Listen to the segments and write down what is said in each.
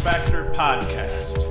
LaxFactor podcast.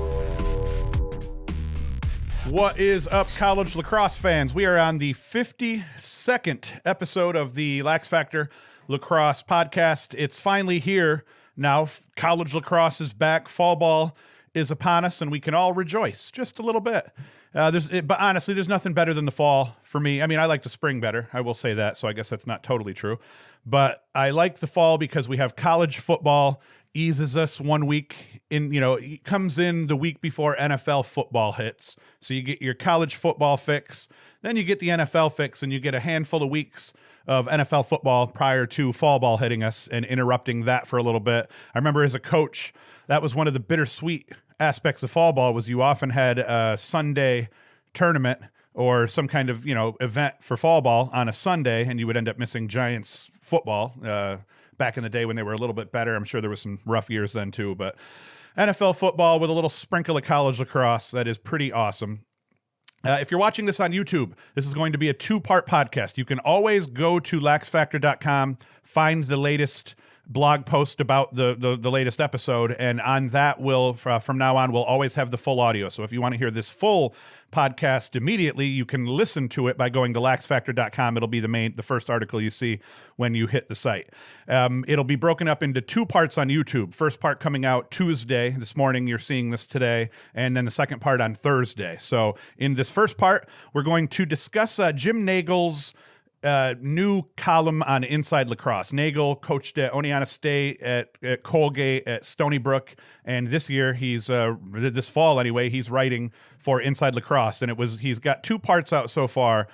What is up, college lacrosse fans? We are on the 52nd episode of the LaxFactor Lacrosse podcast. It's finally here now. College lacrosse is back. Fall ball is upon us, and we can all rejoice just a little bit. But honestly, there's nothing better than the fall for me. I mean, I like the spring better. I will say that, so I guess that's not totally true. But I like the fall because we have college football, eases us 1 week in, it comes in the week before NFL football hits. So you get your college football fix, then you get the NFL fix, and you get a handful of weeks of NFL football prior to fall ball hitting us and interrupting that for a little bit. I remember as a coach, that was one of the bittersweet aspects of fall ball was you often had a Sunday tournament or some kind of, event for fall ball on a Sunday, and you would end up missing Giants football back in the day when they were a little bit better. I'm sure there was some rough years then too, but NFL football with a little sprinkle of college lacrosse, that is pretty awesome. If you're watching this on YouTube, this is going to be a two-part podcast. You can always go to laxfactor.com, find the latest blog post about the latest episode, and on that from now on, we'll always have the full audio. So if you want to hear this full podcast immediately, you can listen to it by going to laxfactor.com. It'll be the first article you see when you hit the site. It'll be broken up into two parts on YouTube. First part coming out Tuesday, this morning, you're seeing this today, and then the second part on Thursday. So in this first part, we're going to discuss Jim Nagle's new column on Inside Lacrosse. Nagle coached at Oneonta State, at Colgate, at Stony Brook, and this year this fall anyway, he's writing for Inside Lacrosse, and he's got two parts out so far,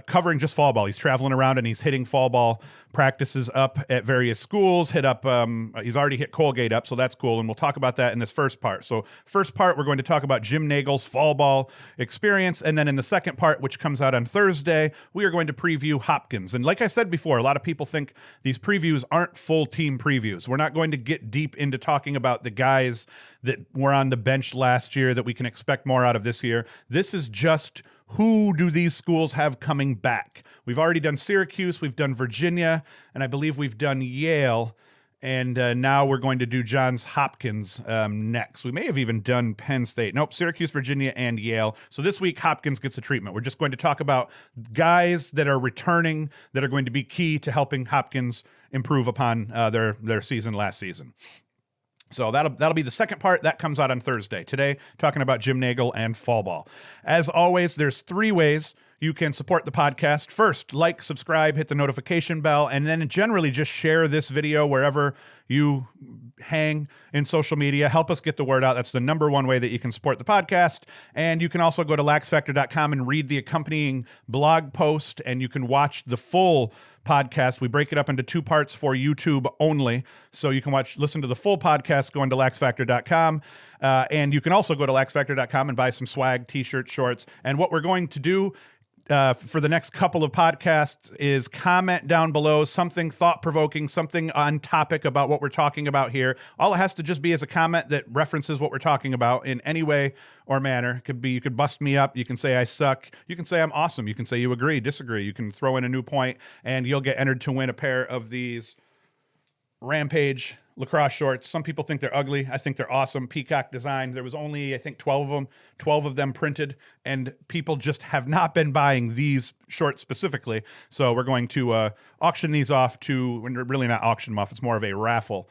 covering just fall ball. He's traveling around and he's hitting fall ball practices up at various schools. He's already hit Colgate up, so that's cool, and we'll talk about that in this first part. So first part, we're going to talk about Jim Nagle's fall ball experience, and then in the second part, which comes out on Thursday, we are going to preview Hopkins. And like I said before, a lot of people think these previews aren't full team previews. We're not going to get deep into talking about the guys that were on the bench last year that we can expect more out of this year. This is just who do these schools have coming back? We've already done Syracuse, we've done Virginia, and I believe we've done Yale, and now we're going to do Johns Hopkins next. We may have even done Penn State. Nope, Syracuse, Virginia, and Yale. So this week, Hopkins gets a treatment. We're just going to talk about guys that are returning that are going to be key to helping Hopkins improve upon their season last season. So that'll be the second part. That comes out on Thursday. Today, talking about Jim Nagle and fall ball. As always, there's three ways you can support the podcast. First, like, subscribe, hit the notification bell, and then generally just share this video wherever you hang in social media. Help us get the word out. That's the number one way that you can support the podcast. And you can also go to laxfactor.com and read the accompanying blog post, and you can watch the full podcast. We break it up into two parts for YouTube only. So you can listen to the full podcast going to laxfactor.com. And you can also go to laxfactor.com and buy some swag, t-shirts, shorts. And what we're going to do for the next couple of podcasts is comment down below something thought-provoking, something on topic about what we're talking about here. All it has to just be is a comment that references what we're talking about in any way or manner. It could be, you could bust me up. You can say I suck. You can say I'm awesome. You can say you agree, disagree. You can throw in a new point, and you'll get entered to win a pair of these Rampage lacrosse shorts. Some people think they're ugly. I think they're awesome. Peacock design. There was only, I think, 12 of them printed, and people just have not been buying these shorts specifically. So we're going to auction these off really not auction them off. It's more of a raffle.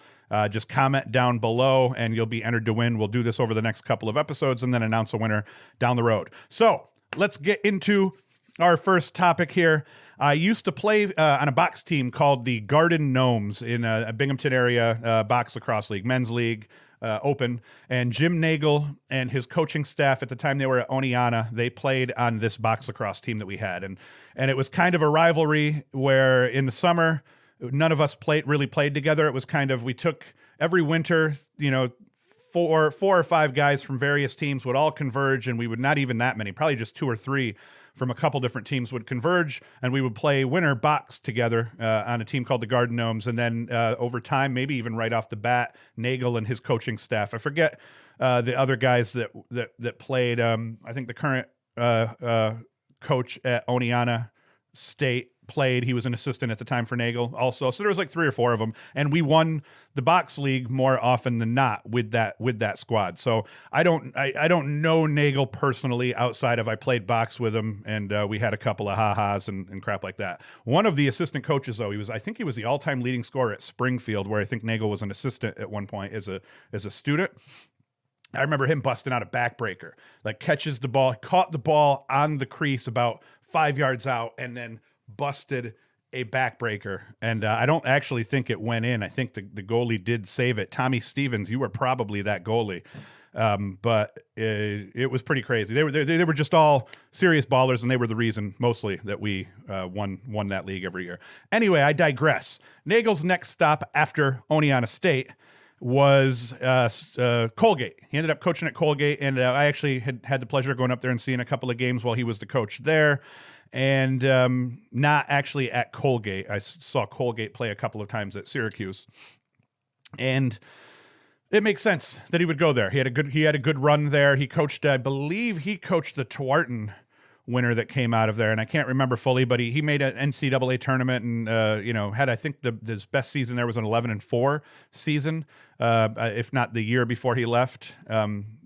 Just comment down below and you'll be entered to win. We'll do this over the next couple of episodes and then announce a winner down the road. So let's get into our first topic here. I used to play on a box team called the Garden Gnomes in a Binghamton area box lacrosse league, men's league, open. And Jim Nagle and his coaching staff at the time they were at Oneonta, they played on this box lacrosse team that we had. And it was kind of a rivalry where in the summer, none of us really played together. It was kind of, we took every winter, four or five guys from various teams would all converge, and we would not even that many, probably just two or three from a couple different teams would converge, and we would play winter box together on a team called the Garden Gnomes. And then over time, maybe even right off the bat, Nagle and his coaching staff. I forget the other guys that played. I think the current coach at Oneonta State played. He was an assistant at the time for Nagle also. So there was like 3 or 4 of them, and we won the box league more often than not with that squad. So I don't know Nagle personally outside of I played box with him, and we had a couple of ha-has and crap like that. One of the assistant coaches, though, I think he was the all-time leading scorer at Springfield, where I think Nagle was an assistant at one point as a student. I remember him busting out a backbreaker, like catches the ball, caught the ball on the crease about 5 yards out, and then busted a backbreaker. And I don't actually think it went in. I think the goalie did save it. Tommy Stevens, you were probably that goalie. But it was pretty crazy. They were just all serious ballers, and they were the reason mostly that we won that league every year. Anyway, I digress. Nagle's next stop after Oneonta State was Colgate. He ended up coaching at Colgate, and I actually had the pleasure of going up there and seeing a couple of games while he was the coach there. And not actually at Colgate. I saw Colgate play a couple of times at Syracuse, and it makes sense that he would go there. He had a good run there. He coached, I believe, the Tewaaraton winner that came out of there, and I can't remember fully, but he made an NCAA tournament and had, I think, his best season there was an 11-4 season, if not the year before he left.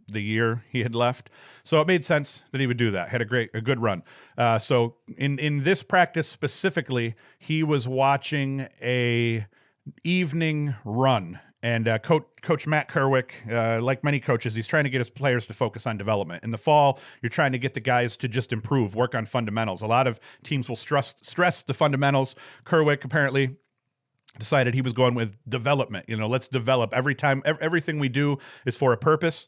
The year he had left. So it made sense that he would do that. Had a good run. So in this practice specifically, he was watching a evening run. And Coach Matt Kerwick, like many coaches, he's trying to get his players to focus on development. In the fall, you're trying to get the guys to just improve, work on fundamentals. A lot of teams will stress the fundamentals. Kerwick apparently decided he was going with development. Let's develop. Everything we do is for a purpose.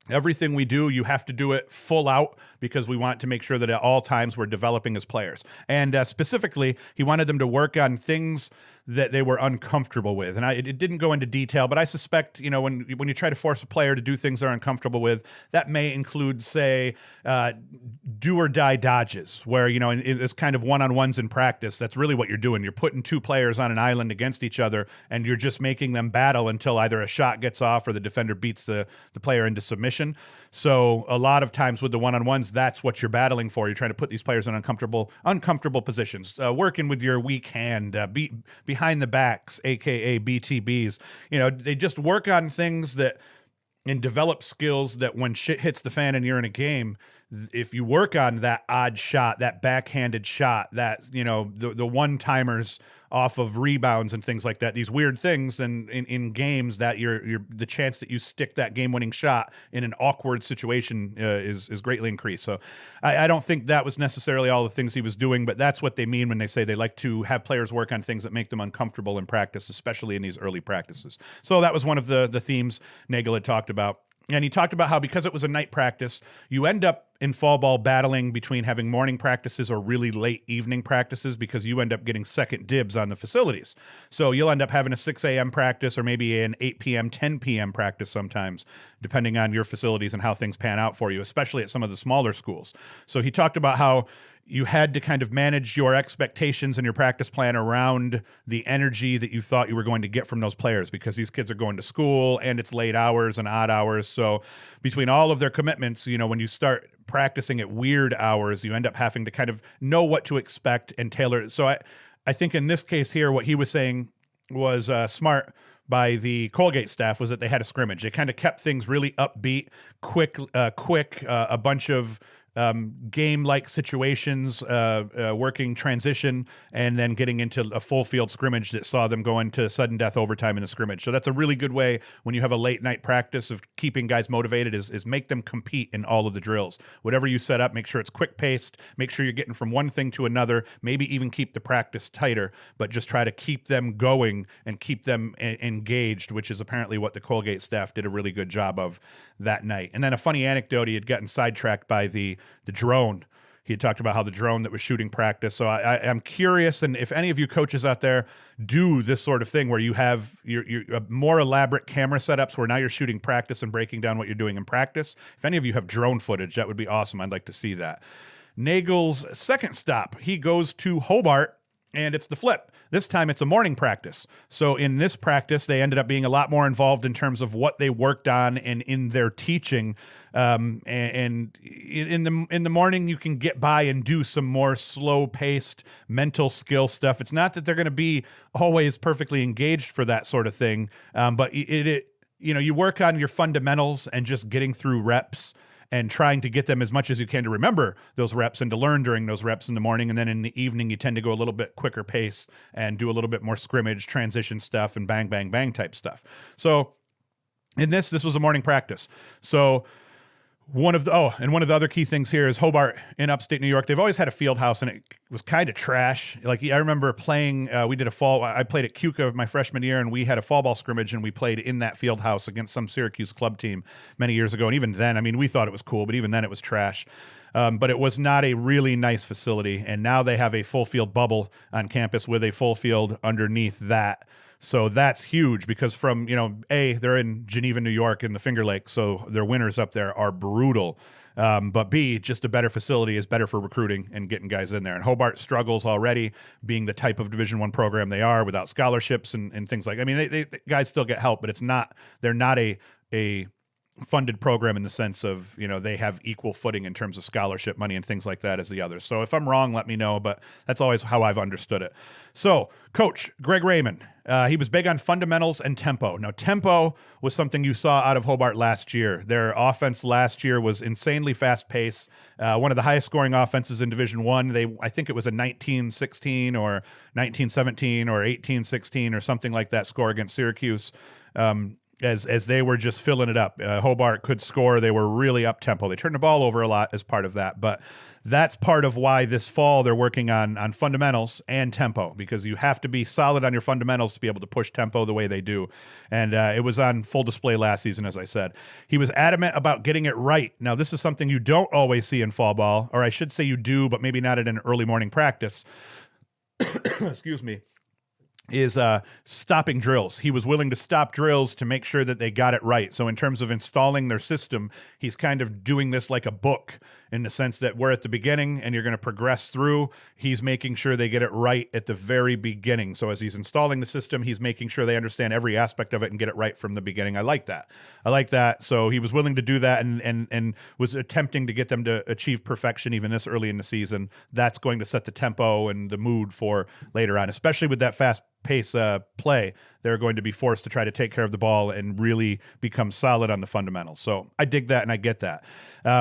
Everything we do, you have to do it full out because we want to make sure that at all times we're developing as players. And specifically, he wanted them to work on things that they were uncomfortable with. And it didn't go into detail, but I suspect, when you try to force a player to do things they're uncomfortable with, that may include, say, do or die dodges, where, it's kind of one-on-ones in practice. That's really what you're doing. You're putting 2 players on an island against each other, and you're just making them battle until either a shot gets off or the defender beats the player into submission. So a lot of times with the one-on-ones, that's what you're battling for. You're trying to put these players in uncomfortable positions, working with your weak hand, behind the backs, aka BTBs. They just work on things and develop skills that when shit hits the fan and you're in a game, if you work on that odd shot, that backhanded shot, that the one-timers off of rebounds and things like that, these weird things, and in games that you're the chance that you stick that game-winning shot in an awkward situation is greatly increased. So I don't think that was necessarily all the things he was doing, but that's what they mean when they say they like to have players work on things that make them uncomfortable in practice, especially in these early practices. So that was one of the themes Nagle had talked about. And he talked about how because it was a night practice, you end up in fall ball battling between having morning practices or really late evening practices because you end up getting second dibs on the facilities. So you'll end up having a 6 a.m. practice or maybe an 8 p.m., 10 p.m. practice sometimes, depending on your facilities and how things pan out for you, especially at some of the smaller schools. So he talked about how you had to kind of manage your expectations and your practice plan around the energy that you thought you were going to get from those players because these kids are going to school and it's late hours and odd hours. So between all of their commitments, when you start practicing at weird hours, you end up having to kind of know what to expect and tailor it. So I think in this case here, what he was saying was smart by the Colgate staff was that they had a scrimmage. They kind of kept things really upbeat, quick, a bunch of game-like situations, working transition, and then getting into a full field scrimmage that saw them go into sudden death overtime in the scrimmage. So that's a really good way when you have a late night practice of keeping guys motivated is make them compete in all of the drills. Whatever you set up, make sure it's quick paced, make sure you're getting from one thing to another, maybe even keep the practice tighter, but just try to keep them going and keep them engaged, which is apparently what the Colgate staff did a really good job of that night. And then a funny anecdote, he had gotten sidetracked by the drone. He had talked about how the drone that was shooting practice. So I'm curious, and if any of you coaches out there do this sort of thing where you have your more elaborate camera setups where now you're shooting practice and breaking down what you're doing in practice, if any of you have drone footage, that would be awesome. I'd like to see that. Nagle's second stop, he goes to Hobart And it's the flip. This time it's a morning practice. So in this practice, they ended up being a lot more involved in terms of what they worked on and in their teaching. And in the morning, you can get by and do some more slow-paced mental skill stuff. It's not that they're going to be always perfectly engaged for that sort of thing, but you work on your fundamentals and just getting through reps and trying to get them as much as you can to remember those reps and to learn during those reps in the morning. And then in the evening, you tend to go a little bit quicker pace and do a little bit more scrimmage, transition stuff, and bang, bang, bang type stuff. So in this was a morning practice. So one of the other key things here is Hobart in upstate New York. They've always had a field house, and it was kind of trash. Like, I remember playing, I played at Cuca my freshman year, and we had a fall ball scrimmage, and we played in that field house against some Syracuse club team many years ago. And even then, I mean, we thought it was cool, but even then it was trash. But it was not a really nice facility. And now they have a full field bubble on campus with a full field underneath that. So that's huge because from, they're in Geneva, New York in the Finger Lakes, so their winters up there are brutal. But B, just a better facility is better for recruiting and getting guys in there. And Hobart struggles already being the type of Division I program they are without scholarships and things like, I mean, they guys still get help, but they're not a funded program in the sense of, they have equal footing in terms of scholarship money and things like that as the others. So if I'm wrong, let me know, but that's always how I've understood it. So Coach Greg Raymond, he was big on fundamentals and tempo. Now, tempo was something you saw out of Hobart last year. Their offense last year was insanely fast paced. One of the highest scoring offenses in Division I. I think it was a 19-16 or 19-17 or 18-16 or something like that score against Syracuse. As they were just filling it up. Hobart could score. They were really up-tempo. They turned the ball over a lot as part of that, but that's part of why this fall they're working on fundamentals and tempo, because you have to be solid on your fundamentals to be able to push tempo the way they do. And it was on full display last season, as I said. He was adamant about getting it right. Now, this is something you don't always see in fall ball, or I should say you do, but maybe not at an early morning practice. Excuse me. Is stopping drills. He was willing to stop drills to make sure that they got it right. So in terms of installing their system, he's kind of doing this like a book in the sense that we're at the beginning and you're going to progress through. He's making sure they get it right at the very beginning. So as he's installing the system, he's making sure they understand every aspect of it and get it right from the beginning. I like that. So he was willing to do that and was attempting to get them to achieve perfection even this early in the season. That's going to set the tempo and the mood for later on, especially with that fast pace play. They're going to be forced to try to take care of the ball and really become solid on the fundamentals. So I dig that and I get that.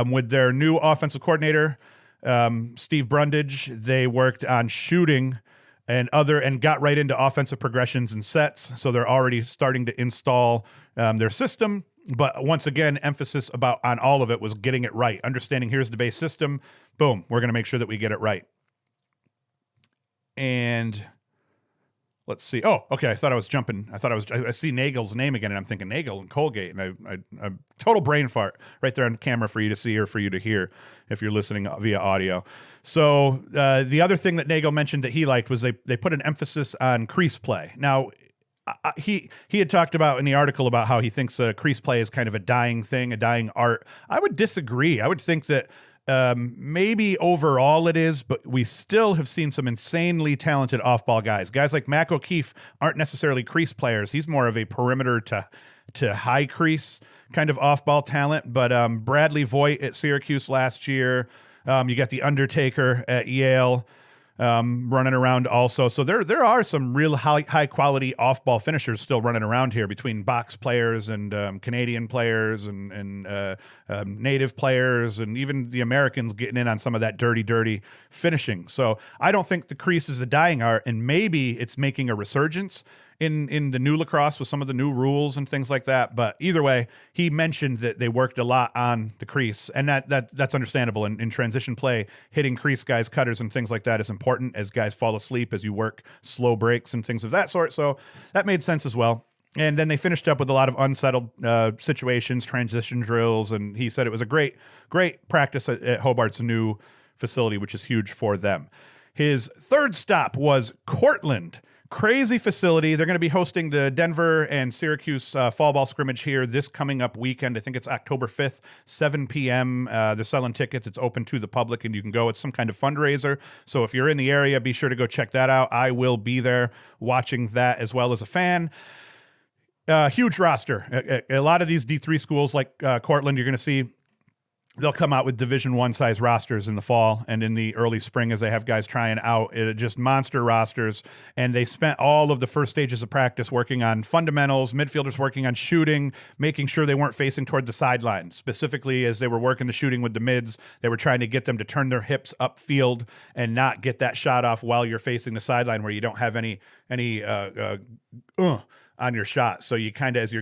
With their new offensive coordinator, Steve Brundage, they worked on shooting and got right into offensive progressions and sets. So they're already starting to install their system. But once again, emphasis on all of it was getting it right. Understanding here's the base system. Boom. We're going to make sure that we get it right. And let's see. Oh, okay. I thought I was jumping. I see Nagle's name again, and I'm thinking Nagle and Colgate, and I total brain fart right there on camera for you to see or for you to hear if you're listening via audio. So the other thing that Nagle mentioned that he liked was they put an emphasis on crease play. Now, he had talked about in the article about how he thinks crease play is kind of a dying thing, a dying art. I would disagree. I would think that maybe overall it is, but we still have seen some insanely talented off-ball guys. Guys like Mac O'Keefe aren't necessarily crease players. He's more of a perimeter to high crease kind of off-ball talent. But Bradley Voigt at Syracuse last year, you got the Undertaker at Yale running around also. So there are some real high quality off-ball finishers still running around here between box players and Canadian players and native players and even the Americans getting in on some of that dirty finishing. So I don't think the crease is a dying art, and maybe it's making a resurgence in the new lacrosse with some of the new rules and things like that. But either way, he mentioned that they worked a lot on the crease, and that's understandable. In transition play, hitting crease guys, cutters, and things like that is important as guys fall asleep, as you work slow breaks and things of that sort. So that made sense as well. And then they finished up with a lot of unsettled situations, transition drills, and he said it was a great practice at Hobart's new facility, which is huge for them. His third stop was Cortland. Crazy facility. They're going to be hosting the Denver and Syracuse fall ball scrimmage here this coming up weekend. I think it's October 5th, 7 p.m. They're selling tickets. It's open to the public, and you can go. It's some kind of fundraiser. So if you're in the area, be sure to go check that out. I will be there watching that as well as a fan. Huge roster. A lot of these D3 schools like Cortland, you're going to see they'll come out with Division I size rosters in the fall and in the early spring as they have guys trying out. Just monster rosters. And they spent all of the first stages of practice working on fundamentals, midfielders working on shooting, making sure they weren't facing toward the sideline. Specifically, as they were working the shooting with the mids, they were trying to get them to turn their hips upfield and not get that shot off while you're facing the sideline where you don't have any on your shot. So you kind of, as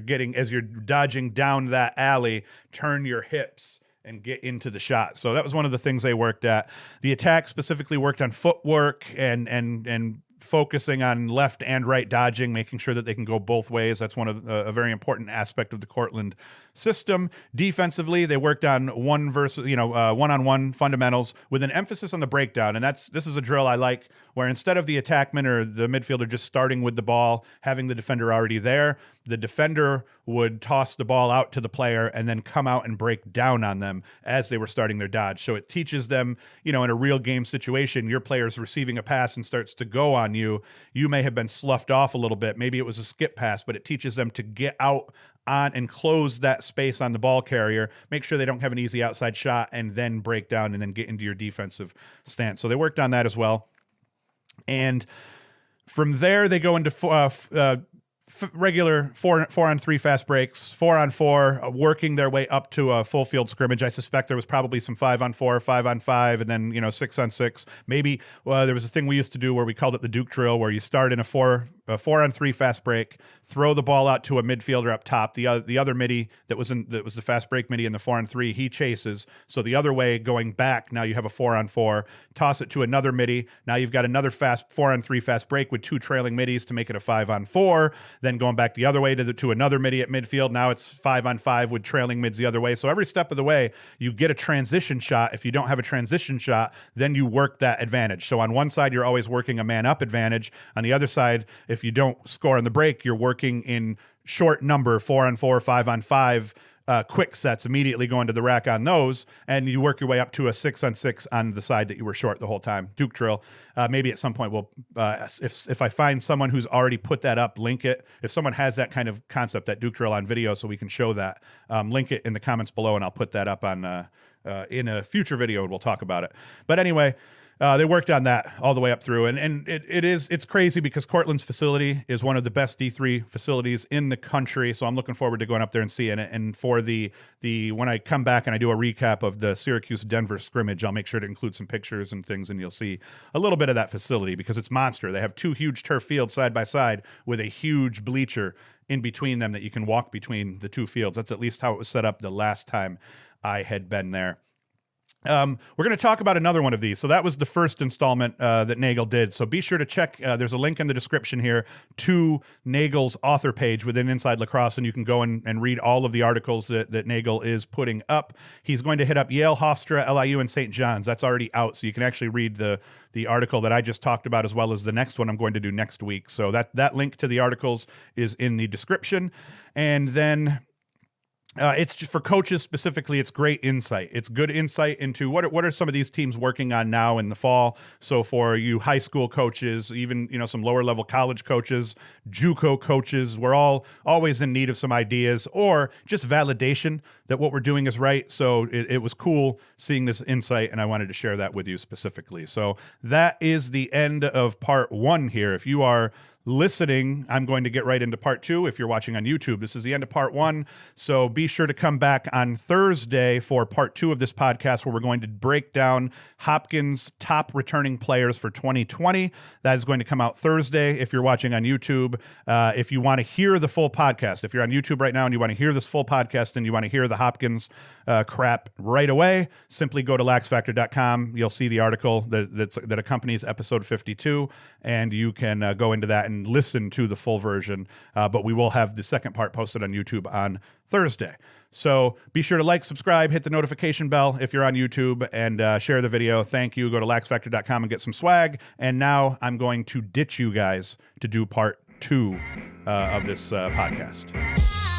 you're dodging down that alley, turn your hips and get into the shot. So that was one of the things they worked at. The attack specifically worked on footwork and focusing on left and right dodging, making sure that they can go both ways. That's one of a very important aspect of the Cortland system. Defensively, they worked on one-on-one fundamentals with an emphasis on the breakdown. And this is a drill I like, where instead of the attackman or the midfielder just starting with the ball, having the defender already there, the defender would toss the ball out to the player and then come out and break down on them as they were starting their dodge. So it teaches them, in a real game situation, your player's receiving a pass and starts to go on you. You may have been sloughed off a little bit. Maybe it was a skip pass, but it teaches them to get out on and close that space on the ball carrier, make sure they don't have an easy outside shot, and then break down and then get into your defensive stance. So they worked on that as well. And from there, they go into regular 4-on-3 fast breaks, 4-on-4, working their way up to a full field scrimmage. I suspect there was probably some 5-on-4, 5-on-5, and then 6-on-6. Maybe there was a thing we used to do where we called it the Duke drill, where you start in a 4-on-3 fast break, throw the ball out to a midfielder up top. The other midi that was the fast break midi in the 4-on-3, he chases. So the other way going back, now you have a 4-on-4. Toss it to another midi. Now you've got another fast 4-on-3 fast break with two trailing middies to make it a 5-on-4. Then going back the other way to another midi at midfield. Now it's 5-on-5 with trailing mids the other way. So every step of the way, you get a transition shot. If you don't have a transition shot, then you work that advantage. So on one side, you're always working a man-up advantage. On the other side, if you don't score on the break, you're working in short number, 4-on-4, 5-on-5, quick sets, immediately going to the rack on those, and you work your way up to a 6-on-6 on the side that you were short the whole time. Duke drill. Maybe at some point we'll, if I find someone who's already put that up, link it. If someone has that kind of concept, that Duke drill on video, so we can show that, link it in the comments below, and I'll put that up on in a future video, and we'll talk about it. But anyway, they worked on that all the way up through, and it's crazy because Cortland's facility is one of the best D3 facilities in the country. So I'm looking forward to going up there and seeing it. And for the when I come back and I do a recap of the Syracuse-Denver scrimmage, I'll make sure to include some pictures and things, and you'll see a little bit of that facility because it's monster. They have two huge turf fields side by side with a huge bleacher in between them that you can walk between the two fields. That's at least how it was set up the last time I had been there. We're going to talk about another one of these. So that was the first installment that Nagle did. So be sure to check. There's a link in the description here to Nagle's author page within Inside Lacrosse, and you can go and read all of the articles that Nagle is putting up. He's going to hit up Yale, Hofstra, LIU, and St. John's. That's already out, so you can actually read the article that I just talked about as well as the next one I'm going to do next week. So that link to the articles is in the description. And then it's just for coaches specifically. It's great insight. It's good insight into what are some of these teams working on now in the fall. So for you high school coaches, even some lower level college coaches, JUCO coaches, we're all always in need of some ideas or just validation that what we're doing is right. So it was cool seeing this insight, and I wanted to share that with you specifically. So that is the end of part 1 here. If you are listening, I'm going to get right into part 2. If you're watching on YouTube, this is the end of part 1. So be sure to come back on Thursday for part 2 of this podcast, where we're going to break down Hopkins' top returning players for 2020. That is going to come out Thursday if you're watching on YouTube. If you want to hear the full podcast, if you're on YouTube right now and you want to hear this full podcast and you want to hear the Hopkins crap right away, simply go to LaxFactor.com. You'll see the article that accompanies episode 52, and you can go into that and listen to the full version, but we will have the second part posted on YouTube on Thursday. So be sure to like, subscribe, hit the notification bell if you're on YouTube, and share the video. Thank you. Go to LaxFactor.com and get some swag. And now I'm going to ditch you guys to do part 2 of this podcast.